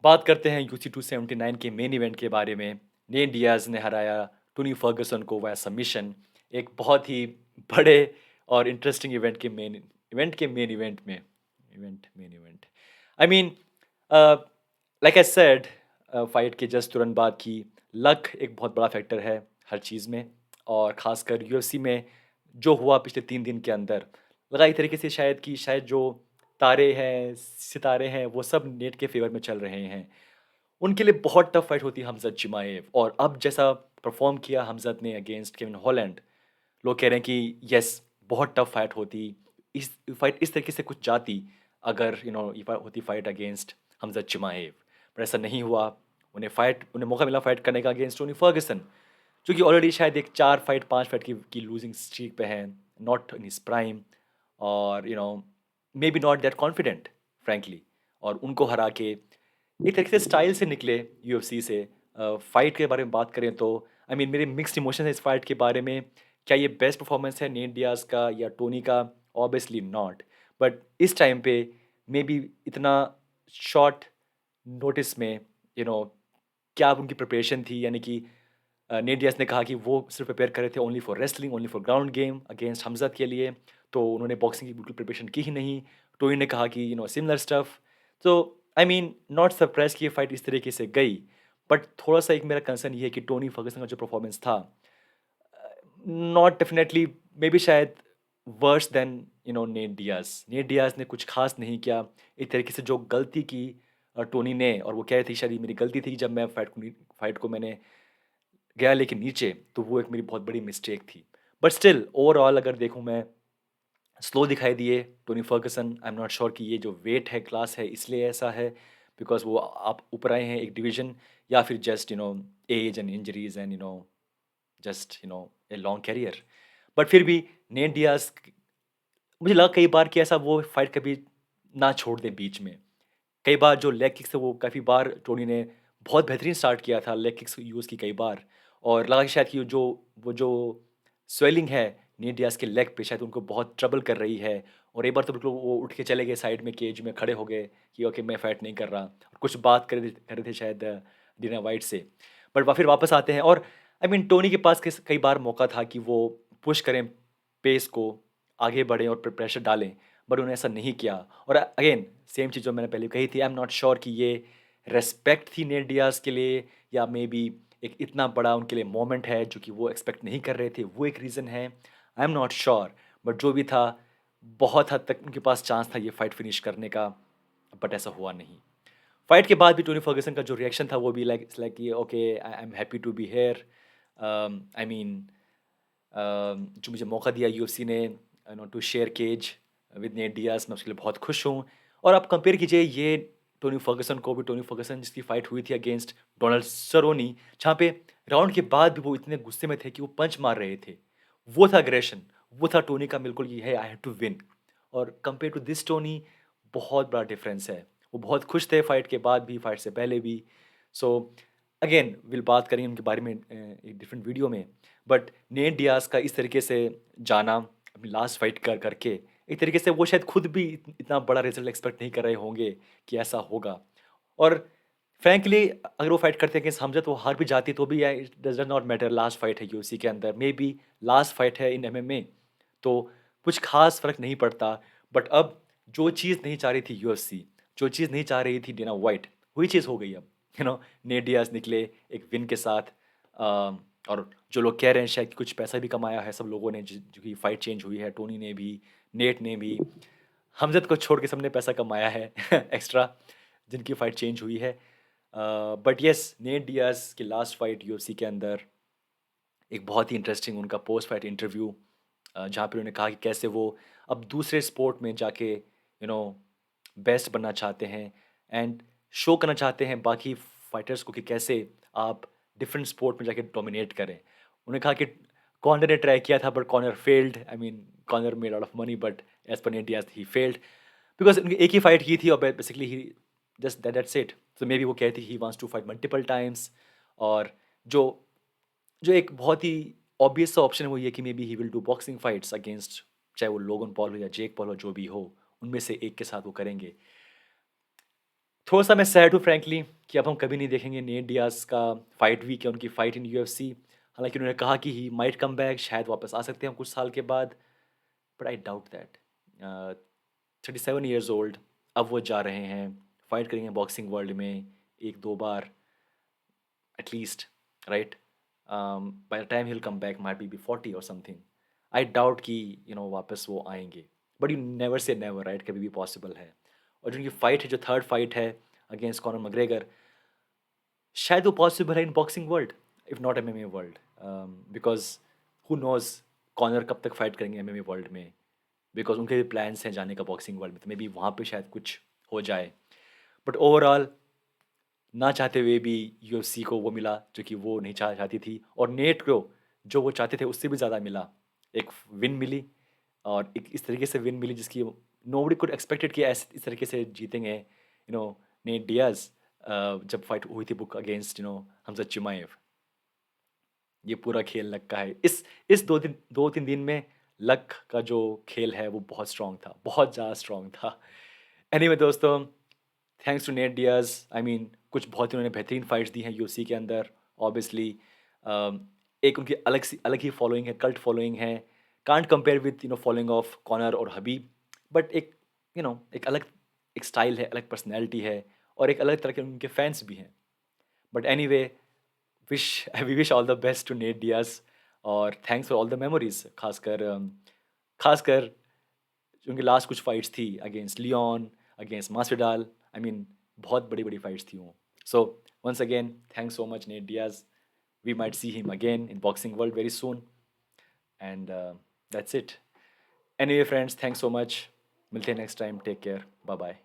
बात करते हैं यूसी 279 के मेन इवेंट के बारे में। नेट डियाज़ ने हराया टोनी फर्गुसन को वाया सबमिशन। एक बहुत ही बड़े और इंटरेस्टिंग इवेंट में। I mean like I said fight के जस्ट तुरंत बाद की लक एक बहुत बड़ा फैक्टर है हर चीज़ में और ख़ासकर यूएफसी में जो हुआ पिछले 3 दिन के अंदर लगा एक तरीके से शायद जो तारे हैं, सितारे हैं, वो सब नेट के फ़ेवर में चल रहे हैं। उनके लिए बहुत टफ फाइट होती है हमज़त चिमाएव और अब जैसा परफ़ॉर्म किया हमज़त ने अगेंस्ट केविन हॉलैंड, लोग कह रहे हैं कि येस बहुत टफ फाइट होती। इस फाइट इस तरीके से कुछ जाती अगर ये होती फाइट अगेंस्ट हमज़त चिमाएव। पर ऐसा नहीं हुआ। उन्हें मौका मिला फाइट करने का अगेंस्ट टोनी फर्गुसन, जो कि ऑलरेडी शायद एक 4 फाइट 5 फाइट की लूजिंग स्ट्रीक पे हैं, नॉट इन हिज प्राइम और may be not that confident frankly. और उनको हरा के एक तरीके से स्टाइल से निकले यूएफसी से। फाइट के बारे में बात करें तो आई मीन मेरे मिक्स्ड इमोशन है इस फाइट के बारे में। क्या ये बेस्ट परफॉर्मेंस है नेट डियाज का या टोनी का? Obviously not. बट इस टाइम पे मे बी इतना शॉर्ट नोटिस में यू नो क्या उनकी प्रिपरेशन थी, यानी कि नेट डियाज ने कहा कि वो सिर्फ प्रिपेयर कर रहे थे only for wrestling, only for ground game against Hamzat के लिए, तो उन्होंने बॉक्सिंग की बिल्कुल प्रिपरेशन की ही नहीं। टोनी ने कहा कि सिमिलर स्टफ। तो आई मीन नॉट सरप्राइज कि ये फाइट इस तरीके से गई। बट थोड़ा सा एक मेरा कंसर्न ये है कि टोनी फर्गुसन का जो परफॉर्मेंस था, नॉट डेफिनेटली, मे बी शायद वर्स देन नेट डियाज ने कुछ खास नहीं किया। एक तरीके से जो गलती की टोनी ने, और वो कह रही थी शायद ये मेरी गलती थी जब मैं फाइट को मैंने गया लेकिन नीचे, तो वो एक मेरी बहुत बड़ी मिस्टेक थी। बट स्टिल ओवरऑल अगर देखूँ मैं, स्लो दिखाई दिए Tony Ferguson. I am not sure कि ये जो वेट है क्लास है इसलिए ऐसा है, बिकॉज वो आप ऊपर आए हैं एक डिवीजन, या फिर just as and injuries and just a long career. But फिर भी नेट डियाज, मुझे लगा कई बार कि ऐसा वो फाइट कभी ना छोड़ दे बीच में। कई बार जो लेग किक्स थे वो काफ़ी बार टोनी ने बहुत बेहतरीन स्टार्ट किया था, लेग किक्स यूज़ की कई बार, और लगा कि शायद कि वो जो स्वेलिंग है नील डियाज़ के लेग पे शायद उनको बहुत ट्रबल कर रही है। और एक बार तो बिल्कुल वो उठ के चले गए साइड में, केज में खड़े हो गए कि ओके मैं फाइट नहीं कर रहा, और कुछ बात कर रहे थे शायद डीना वाइट से। बट फिर वापस आते हैं और आई मीन टोनी के पास कई बार मौका था कि वो पुश करें पेस को, आगे बढ़ें और प्रेशर डालें, बट उन्होंने ऐसा नहीं किया। और अगेन सेम चीज़ जो मैंने पहले कही थी, आई एम नॉट श्योर कि ये रेस्पेक्ट थी नेट डियाज़ के लिए, या मे बी एक इतना बड़ा उनके लिए मोमेंट है जो कि वो एक्सपेक्ट नहीं कर रहे थे, वो एक रीज़न है। I am not sure, but जो भी था, बहुत हद तक उनके पास चांस था ये फाइट फिनिश करने का, बट ऐसा हुआ नहीं। फाइट के बाद भी टोनी फर्गुसन का जो रिएक्शन था वो भी लाइक कि okay I am happy to be here. I mean जो मुझे मौका दिया यूएफसी ने to share cage with Nate Diaz, मैं उसके लिए बहुत खुश हूँ। और आप कंपेयर कीजिए ये टोनी फर्गुसन जिसकी फाइट हुई थी अगेंस्ट डोनाल्ड सरोनी, जहाँ पे राउंड के बाद भी वो इतने गुस्से में थे कि वो पंच मार रहे थे। वो था अग्रेशन, वो था टोनी का बिल्कुल ये है आई हैव टू विन। और कंपेयर टू दिस टोनी, बहुत बड़ा डिफरेंस है। वो बहुत खुश थे फाइट के बाद भी, फाइट से पहले भी। सो अगेन विल बात करेंगे उनके बारे में एक डिफरेंट वीडियो में। बट नेट डियाज का इस तरीके से जाना अपनी लास्ट फाइट करके, एक तरीके से वो शायद खुद भी इतना बड़ा रिजल्ट एक्सपेक्ट नहीं कर रहे होंगे कि ऐसा होगा। और फ्रैंकली अगर वो फाइट करते अगेंस्ट हमजत, वो हार भी जाती तो भी it does not matter, last fight है यूएफसी के अंदर, मे बी लास्ट फाइट है इन एमएमए, तो कुछ खास फर्क नहीं पड़ता। बट अब जो चीज़ नहीं चाह रही थी यूएफसी, जो चीज़ नहीं चाह रही थी डेना वाइट, वही चीज़ हो गई अब। नेट डियाज निकले एक विन के साथ। और जो लोग कह रहे हैं शायद कि कुछ पैसा भी कमाया है सब लोगों ने, जो कि फाइट चेंज हुई है, टोनी ने भी, नेट ने भी, हमजद को छोड़ के सबने पैसा कमाया है एक्स्ट्रा, जिनकी फाइट चेंज हुई है। बट यस, नेट डियाज की लास्ट फाइट यूएफसी के अंदर एक बहुत ही इंटरेस्टिंग उनका पोस्ट फाइट इंटरव्यू, जहाँ पे उन्होंने कहा कि कैसे वो अब दूसरे स्पोर्ट में जाके बेस्ट बनना चाहते हैं एंड शो करना चाहते हैं बाकी फाइटर्स को कि कैसे आप डिफरेंट स्पोर्ट में जाके डोमिनेट करें। उन्होंने कहा कि कॉर्नर ने ट्राई किया था but Conor failed. I mean Conor made out of money, but as पर इंडिया ही फेल्ड बिकॉज एक ही फाइट की थी और basically he just that's it. तो मे बी वो कहती he wants to fight multiple times. और जो जो एक बहुत ही ऑब्वियस सा ऑप्शन है वो ये कि may be he will do boxing fights against, चाहे वो लोगन पॉल हो या जेक पॉल हो, जो भी हो, उनमें से एक के साथ वो करेंगे। थोड़ा-सा मैं सैड हूँ फ्रैंकली कि अब हम कभी नहीं देखेंगे नेट डियाज़ का फाइट वीक या उनकी फाइट इन यूएफसी। हालाँकि उन्होंने कहा कि ही माइट कम बैक, शायद वापस आ सकते हैं कुछ साल के बाद, but I doubt that. 37 years old, अब वो जा रहे हैं, फाइट करेंगे बॉक्सिंग वर्ल्ड में 1-2 बार at least, right? By the time he will come back might be 40 और समथिंग। आई डाउट कि वापस वो आएँगे। But you never say never, right? कभी भी पॉसिबल है। और जो उनकी फाइट है, जो थर्ड फाइट है अगेंस्ट कॉनर मैग्रेगर, शायद वो पॉसिबल है in boxing world, if not MMA world. Because who knows Conor कब तक फाइट करेंगे एमएमए वर्ल्ड में, बिकॉज़ उनके भी प्लान्स हैं जाने का बॉक्सिंग वर्ल्ड में, तो मे बी वहाँ पे शायद कुछ हो जाए। बट ओवरऑल ना चाहते हुए भी यूएफसी को वो मिला जो कि वो नहीं चाहती थी, और नेट को जो वो चाहते थे उससे भी ज़्यादा मिला। एक विन मिली, और एक इस तरीके से विन मिली जिसकी नोबडी कुड एक्सपेक्टेड कि ऐसे इस तरीके से जीतेंगे नेट डियाज। जब फाइट हुई थी बुक अगेंस्ट हमजा चिमाएव। ये पूरा खेल लक का है। इस 2-3 दिन में लक का जो खेल है वो बहुत स्ट्रॉन्ग था, बहुत ज़्यादा स्ट्रॉन्ग था। एनीवे दोस्तों, thanks to Nate Diaz. I mean कुछ बहुत ही उन्होंने बेहतरीन फाइट्स दी हैं यूएफसी के अंदर। ऑब्वियसली एक उनकी अलग ही फॉलोइंग है, कल्ट फॉलोइंग है। Can't compare with following of Conor और हबीब, बट एक अलग एक स्टाइल है, अलग पर्सनैलिटी है, और एक अलग तरह के उनके फैंस भी हैं। But anyway, wish we wish all the best to Nate Diaz, और thanks for all the memories. खासकर जो उनकी लास्ट कुछ फाइट्स थी against Leon, against Masvidal. I mean बहुत बड़ी बड़ी फाइट्स थी वो। So once again thanks so much Nate Diaz. We might see him again in boxing world very soon, and that's it. Anyway friends, thanks so much. मिलते हैं next time. Take care, bye bye.